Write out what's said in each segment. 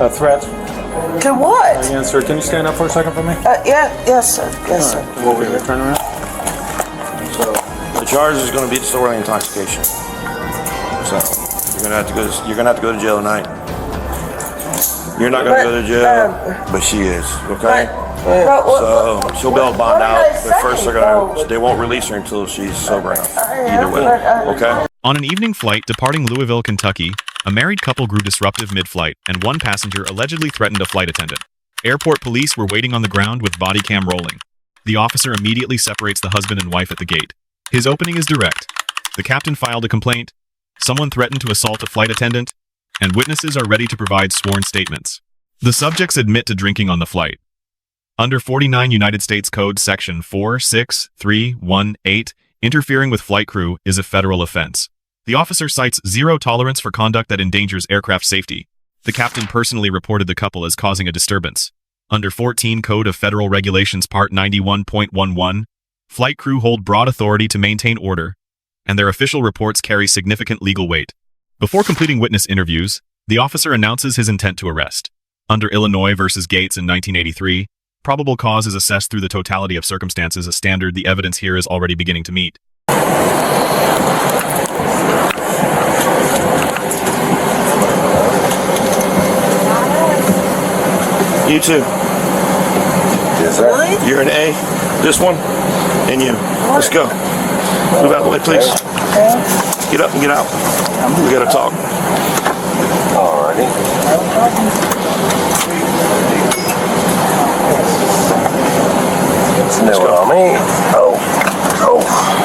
A threat. To what? Yes, sir. Can you stand up for a second for me? Yes, sir. Yes, sir. Come over here. Turn around. So the charge is going to be disorderly intoxication. So you're gonna have to go to jail tonight. You're not gonna go to jail, but she is. Okay. So she'll be able to bond out, but first they won't release her until she's sober enough. Either way. Okay. On an evening flight departing Louisville, Kentucky, a married couple grew disruptive mid-flight, and one passenger allegedly threatened a flight attendant. Airport police were waiting on the ground with body cam rolling. The officer immediately separates the husband and wife at the gate. His opening is direct. The captain filed a complaint, someone threatened to assault a flight attendant, and witnesses are ready to provide sworn statements. The subjects admit to drinking on the flight. Under 49 United States Code Section 46318, interfering with flight crew is a federal offense. The officer cites zero tolerance for conduct that endangers aircraft safety. The captain personally reported the couple as causing a disturbance. Under 14 Code of Federal Regulations Part 91.11, flight crew hold broad authority to maintain order, and their official reports carry significant legal weight. Before completing witness interviews, the officer announces his intent to arrest. Under Illinois v. Gates in 1983, probable cause is assessed through the totality of circumstances, a standard the evidence here is already beginning to meet. You too. Yes, sir. You're an A. This one, and you. Let's go. Move out of the way, please. Get up and get out. We gotta talk. Alrighty. It's new on me. Oh,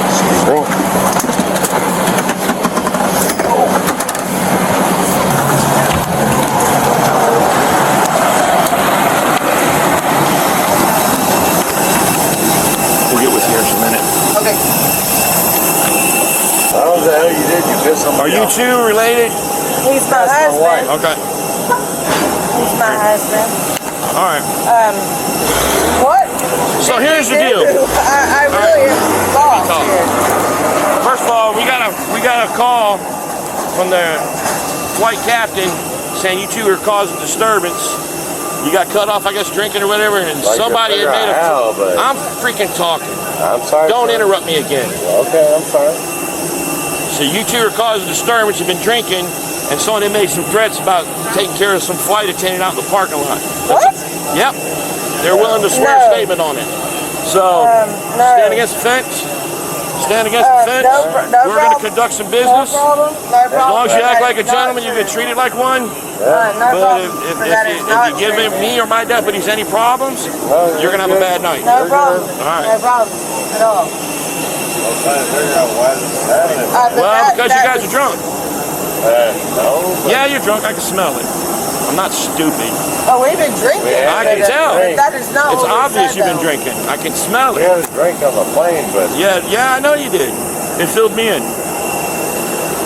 excuse me. We'll get with you in a minute. Okay. How the hell you did? You pissed somebody Are you off. two related? He's my husband. Okay. He's my husband. All right. What? So here's the deal. I really am lost here. First of all, we got a call from the flight captain saying you two are causing disturbance. You got cut off, I guess, drinking or whatever, and Like somebody had made how, but I'm freaking talking. I'm sorry. Don't sir. interrupt me again. Okay, I'm sorry. So you two are causing disturbance. You've been drinking, and someone had made some threats about taking care of some flight attendant out in the parking lot. What? Yep. They're willing to swear a statement on it. So, no. stand against the fence. Stand against the fence. We're going to conduct some business. No problem. As long as you act like a gentleman, you get treated like one. No But problem. if you give me or my deputies any problems, you're going to have a bad night. No problem. All right. No problem at all. I'm trying to figure out why this is happening. Well, because you guys are drunk. No. Yeah, you're drunk. I can smell it. I'm not stupid. Oh, we've been drinking. I can tell. That is not It's what we obvious said, you've been though. drinking. I can smell We it. had a drink on the plane, but Yeah, I know you did. It filled me in.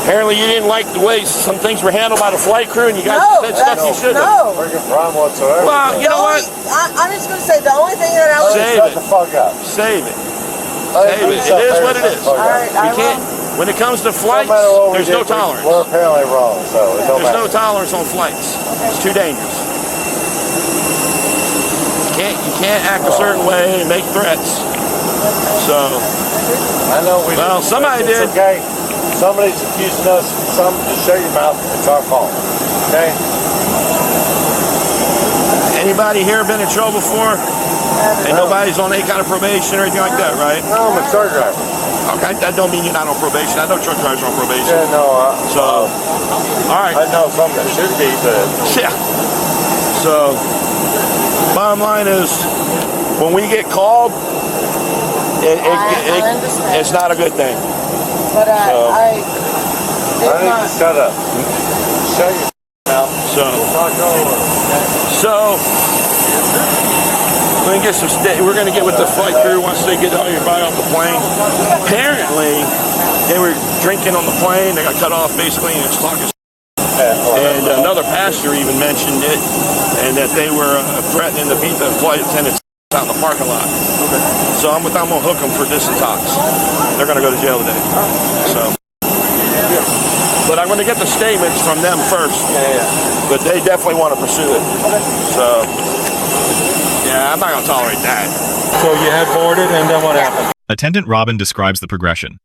Apparently you didn't like the way some things were handled by the flight crew, and you guys said stuff you shouldn't have. No. freaking problem whatsoever. Well, you know what? I'm just going to say the only thing that I was... Save Shut it. the fuck up. Save it. Hey, Save it. shut It is there, what it shut is. the fuck up. All right, I We can't. When it comes to flights, No matter what we there's did, no tolerance. We're apparently wrong, so it don't There's no matter. tolerance on flights. It's too dangerous. You can't act a certain way and make threats. So, I know we well, did. somebody It's did. okay. Somebody's accusing us of something. Just shut your mouth. It's our fault. Okay? Anybody here been in trouble before? And nobody's on any kind of probation or anything like that, right? No, I'm a truck driver. Okay, that don't mean you're not on probation. I know truck drivers are on probation. Yeah, no. So, all right. I know some that should be, but Yeah. So, bottom line is, when we get called, it's not a good thing. But I I did need not... to shut up. Shut your mouth. So, Talk over. we're gonna get with the flight crew once they get everybody off the plane. Apparently, they were drinking on the plane. They got cut off basically, and it's talking. And another passenger even mentioned it, and that they were threatening to beat the flight attendants out in the parking lot. So I'm gonna hook them for disintox. They're gonna go to jail today. So. But I'm going to get the statements from them first. Yeah. But they definitely want to pursue it. So, yeah, I'm not going to tolerate that. So you had boarded, and then what happened? Attendant Robin describes the progression.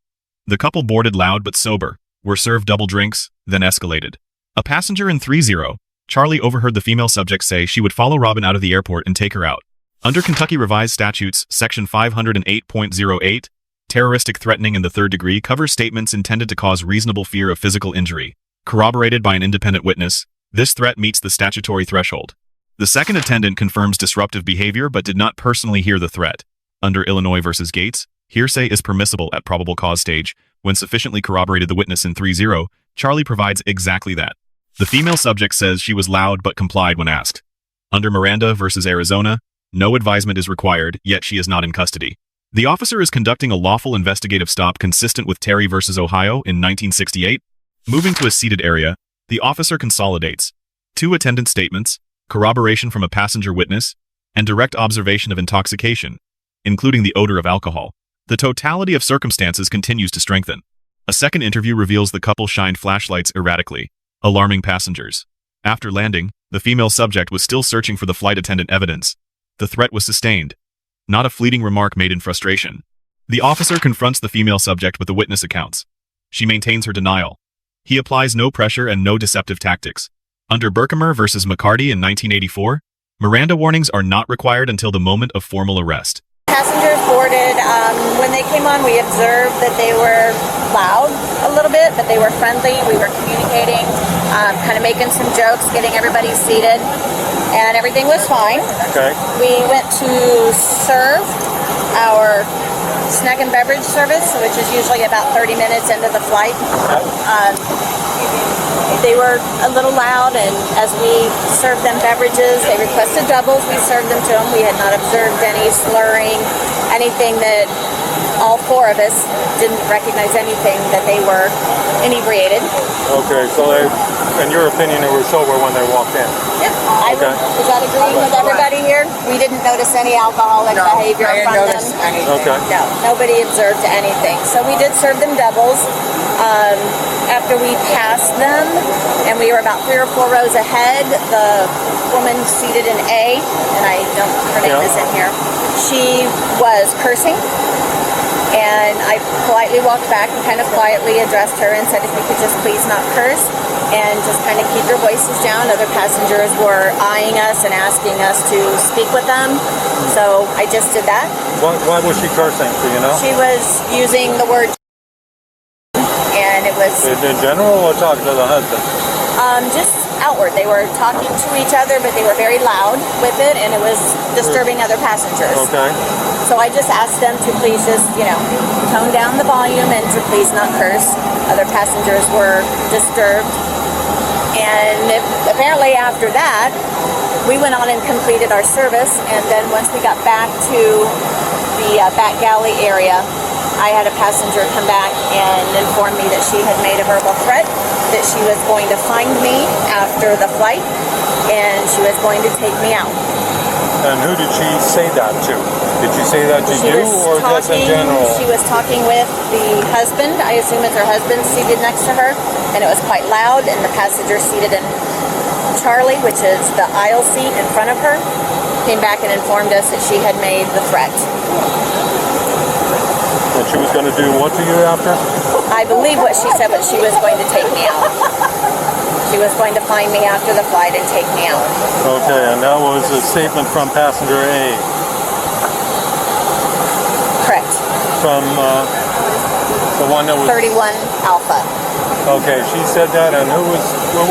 The couple boarded loud but sober, were served double drinks, then escalated. A passenger in 30, Charlie, overheard the female subject say she would follow Robin out of the airport and take her out. Under Kentucky Revised Statutes, Section 508.08, terroristic threatening in the third degree covers statements intended to cause reasonable fear of physical injury. Corroborated by an independent witness, this threat meets the statutory threshold. The second attendant confirms disruptive behavior but did not personally hear the threat. Under Illinois v. Gates, hearsay is permissible at probable cause stage. When sufficiently corroborated, the witness in 30, Charlie provides exactly that. The female subject says she was loud but complied when asked. Under Miranda v. Arizona, no advisement is required, yet she is not in custody. The officer is conducting a lawful investigative stop consistent with Terry v. Ohio in 1968. Moving to a seated area, the officer consolidates 2 attendant statements, corroboration from a passenger witness, and direct observation of intoxication, including the odor of alcohol. The totality of circumstances continues to strengthen. A second interview reveals the couple shined flashlights erratically, alarming passengers. After landing, the female subject was still searching for the flight attendant evidence. The threat was sustained, not a fleeting remark made in frustration. The officer confronts the female subject with the witness accounts. She maintains her denial. He applies no pressure and no deceptive tactics. Under Berkemer v. McCarty in 1984, Miranda warnings are not required until the moment of formal arrest. Passengers boarded. When they came on, we observed that they were loud a little bit, but they were friendly. We were communicating, kind of making some jokes, getting everybody seated, and everything was fine. Okay. We went to serve our snack and beverage service, which is usually about 30 minutes into the flight. They were a little loud, and as we served them beverages, they requested doubles. We served them to them. We had not observed any slurring, anything that all 4 of us didn't recognize anything that they were inebriated. Okay, so they, in your opinion, they were sober when they walked in? Yep. Okay. Is that agreeing with everybody here? We didn't notice any alcoholic behavior from them. Okay. No, nobody observed anything. So we did serve them doubles. After we passed them, and we were about 3 or 4 rows ahead, the woman seated in A, and her name is in here, she was cursing, and I politely walked back and kind of quietly addressed her and said if you could just please not curse and just kind of keep your voices down. Other passengers were eyeing us and asking us to speak with them, so I just did that. Why was she cursing, do you know? She was using the word, and it was In general, or talking to the husband? just outward. They were talking to each other, but they were very loud with it, and it was disturbing other passengers. Okay. So I just asked them to please just, tone down the volume and to please not curse. Other passengers were disturbed. And apparently after that, we went on and completed our service, and then once we got back to the back galley area, I had a passenger come back and inform me that she had made a verbal threat, that she was going to find me after the flight, and she was going to take me out. And who did she say that to? Did she say that to you, or just in general? She was talking with the husband. I assume it's her husband seated next to her, and it was quite loud, and the passenger seated in Charlie, which is the aisle seat in front of her, came back and informed us that she had made the threat. And she was going to do what to you after? I believe what she said was she was going to take me out. She was going to find me after the flight and take me out. Okay, and that was a statement from passenger A. Correct. From the one that was 31 Alpha. Okay, she said that, and who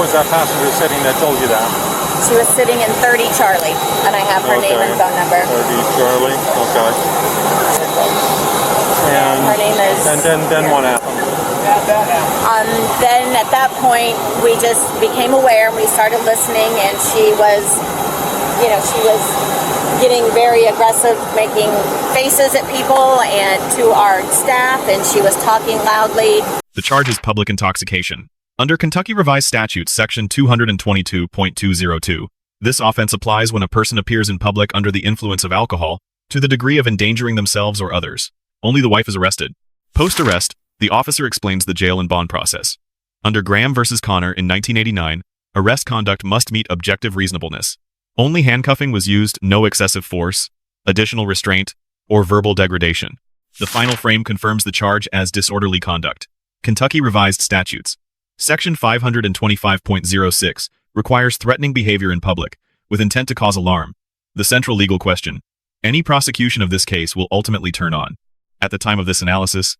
was that passenger sitting that told you that? She was sitting in 30 Charlie, and I have her name and phone number. 30 Charlie. Okay. And her name is. And then what happened? Then at that point, we just became aware, and we started listening, and she was getting very aggressive, making faces at people and to our staff, and she was talking loudly. The charge is public intoxication. Under Kentucky Revised Statutes, Section 222.202, this offense applies when a person appears in public under the influence of alcohol to the degree of endangering themselves or others. Only the wife is arrested. Post-arrest, the officer explains the jail and bond process. Under Graham versus Connor in 1989, arrest conduct must meet objective reasonableness. Only handcuffing was used, no excessive force, additional restraint, or verbal degradation. The final frame confirms the charge as disorderly conduct. Kentucky Revised Statutes. Section 525.06 requires threatening behavior in public, with intent to cause alarm. The central legal question. Any prosecution of this case will ultimately turn on. At the time of this analysis,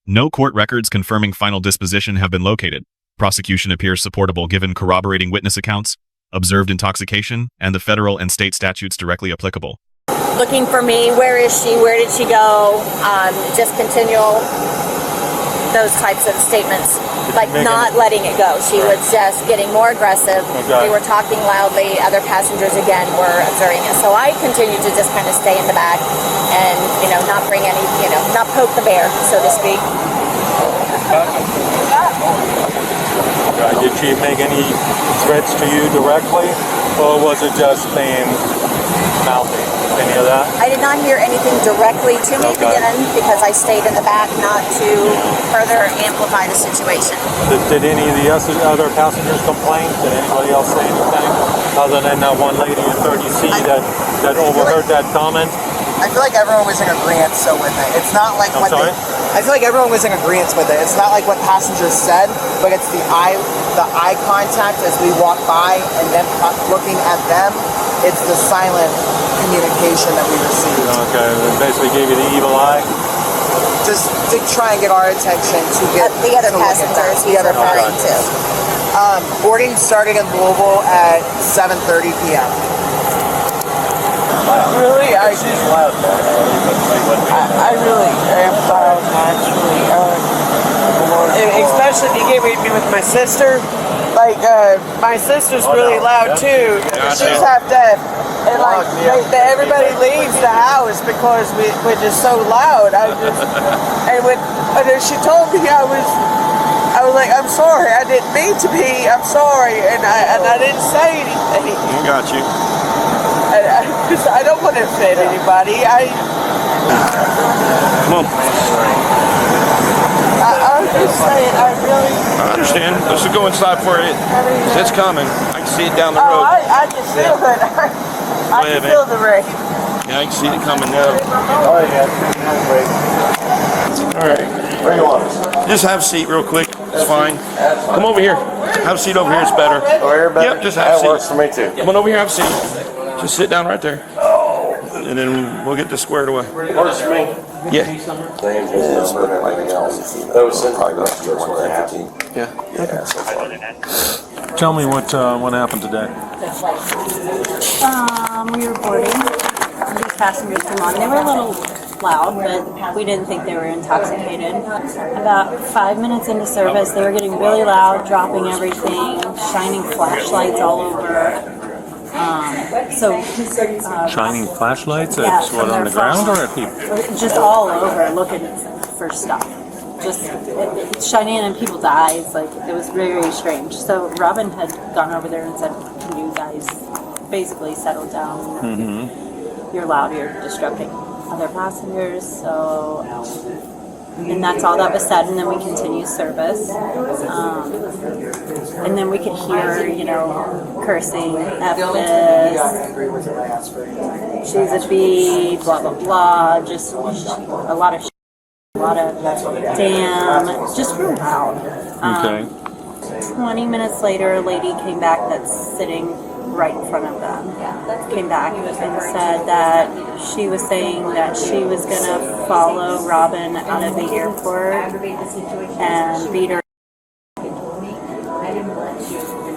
no court records confirming final disposition have been located. Prosecution appears supportable given corroborating witness accounts, observed intoxication, and the federal and state statutes directly applicable. Looking for me, where is she, where did she go, just continual, those types of statements, like not letting it go. She was just getting more aggressive. Okay. They were talking loudly, other passengers again were observing it. So I continued to just kind of stay in the back and, not bring any, not poke the bear, so to speak. Did she make any threats to you directly, or was it just being mouthy? Any of that? I did not hear anything directly to me again because I stayed in the back not to further amplify the situation. Did any of the other passengers complain? Did anybody else say anything other than that one lady in 30C that overheard that comment? I feel like everyone was in agreement with it. It's not like I'm sorry? I feel like everyone was in agreement with it. It's not like what passengers said, but it's the eye contact as we walk by and them looking at them. It's the silent communication that we received. Okay, they basically gave you the evil eye. Just to try and get our attention to get The other to look at passengers that. he's referring to. Boarding starting in Louisville at 7:30 p.m. Really, I really am proud, naturally. Especially if you get with me with my sister. Like, my sister's really loud too. She's half deaf. And everybody leaves the house because we're just so loud. When she told me I was like, I'm sorry, I didn't mean to be. I'm sorry, and I didn't say anything. I got you. I don't want to offend anybody. Come on. I was just saying, I understand. Let's just go inside for it. It's coming. I can see it down the road. I can feel it. I can feel the rain. Yeah, I can see it coming now. Oh, yeah. All right. Bring it on. Just have a seat real quick. It's fine. Come over here. Have a seat over here. It's better. Over here, better? Yep, just have a seat. That works for me, too. Come on over here. Have a seat. Just sit down right there. And then we'll get this squared away. Works for me. Yeah. Yeah. Tell me what happened today. We were boarding. These passengers came on. They were a little loud, but we didn't think they were intoxicated. About 5 minutes into service, they were getting really loud, dropping everything, shining flashlights all over. Shining flashlights yeah, at what, on the ground or at people? Just all over, looking for stuff. Just shining in people's eyes, like it was very strange. So Robin had gone over there and said, "Can you guys basically settle down? You're loud, you're disrupting other passengers." So, and that's all that was said. And then we continued service, and then we could hear, cursing, F this, she's a B, blah blah blah, just a lot of. A lot of damn, just real loud. Okay. 20 minutes later, a lady came back that's sitting right in front of them. Came back and said that she was saying that she was going to follow Robin out of the airport and beat her.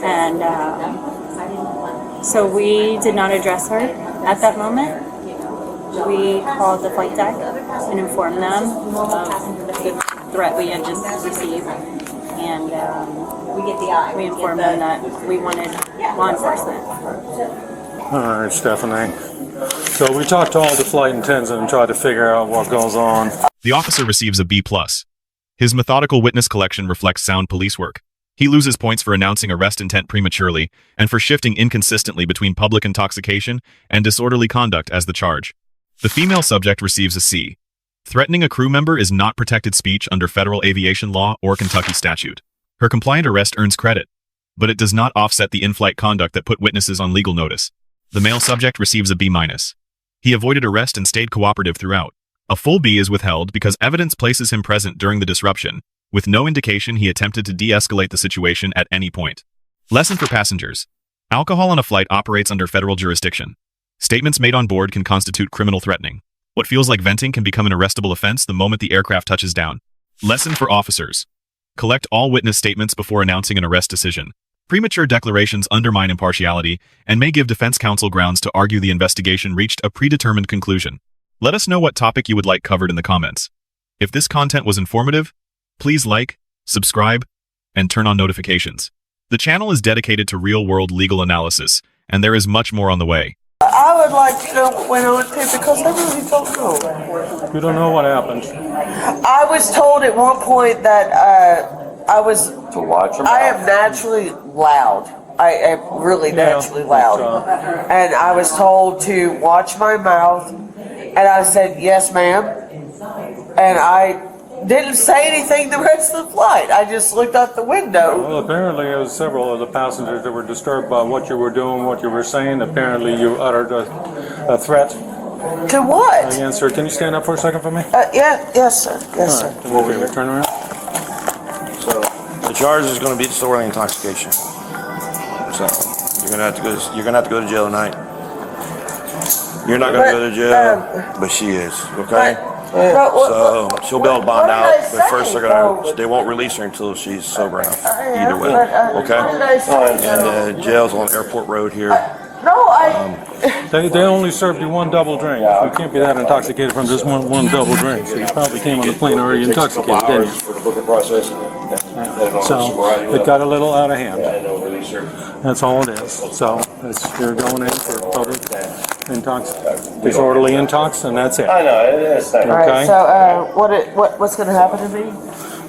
And so we did not address her at that moment. We called the flight deck and informed them of the threat we had just received, and we informed them that we wanted law enforcement. All right, Stephanie. So we talked to all the flight attendants and tried to figure out what goes on. The officer receives a B+. His methodical witness collection reflects sound police work. He loses points for announcing arrest intent prematurely and for shifting inconsistently between public intoxication and disorderly conduct as the charge. The female subject receives a C. Threatening a crew member is not protected speech under federal aviation law or Kentucky statute. Her compliant arrest earns credit, but it does not offset the in-flight conduct that put witnesses on legal notice. The male subject receives a B-. He avoided arrest and stayed cooperative throughout. A full B is withheld because evidence places him present during the disruption, with no indication he attempted to de-escalate the situation at any point. Lesson for passengers. Alcohol on a flight operates under federal jurisdiction. Statements made on board can constitute criminal threatening. What feels like venting can become an arrestable offense the moment the aircraft touches down. Lesson for officers. Collect all witness statements before announcing an arrest decision. Premature declarations undermine impartiality and may give defense counsel grounds to argue the investigation reached a predetermined conclusion. Let us know what topic you would like covered in the comments. If this content was informative, please like, subscribe, and turn on notifications. The channel is dedicated to real-world legal analysis, and there is much more on the way. I would like to know what went on too because I really don't know. You don't know what happened. I was told at one point that I was To watch them. I am naturally loud. I am really naturally loud. And I was told to watch my mouth. And I said, yes, ma'am. And I didn't say anything the rest of the flight. I just looked out the window. Well, apparently it was several of the passengers that were disturbed by what you were doing, what you were saying. Apparently you uttered a threat To what? against her. Can you stand up for a second for me? Yes, sir. Yes, sir. Okay, turn around. So the charge is going to be disorderly intoxication. So you're going to have to go to jail tonight. You're not going to go to jail, but she is. Okay. So she'll be able to bond out, but first they won't release her until she's sober enough. Either way, okay? And jail's on Airport Road here. They only served you one double drink. You can't be that intoxicated from just one double drink. So you probably came on the plane already intoxicated, didn't you? For the booking process. So it got a little out of hand. That's all it is. So you're going in for public disorderly intox, and that's it. I know it is. All right. Okay. So what's going to happen to me?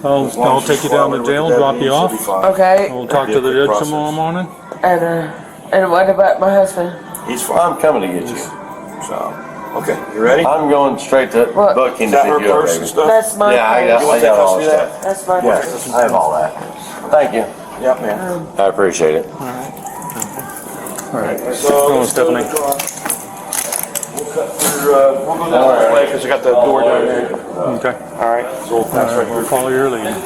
I'll take you down to jail, drop you off. Okay. We'll talk to the judge tomorrow morning. And what about my husband? He's fine. I'm coming to get you. So, okay, you ready? I'm going straight to What? booking to get you over. That's my I got all that. That's my Yes, I have all that. Thank you. Yep, man. I appreciate it. All right. Come on, Stephanie. We'll go down this way because I got the door down there. Okay. All right. So We'll follow your lead.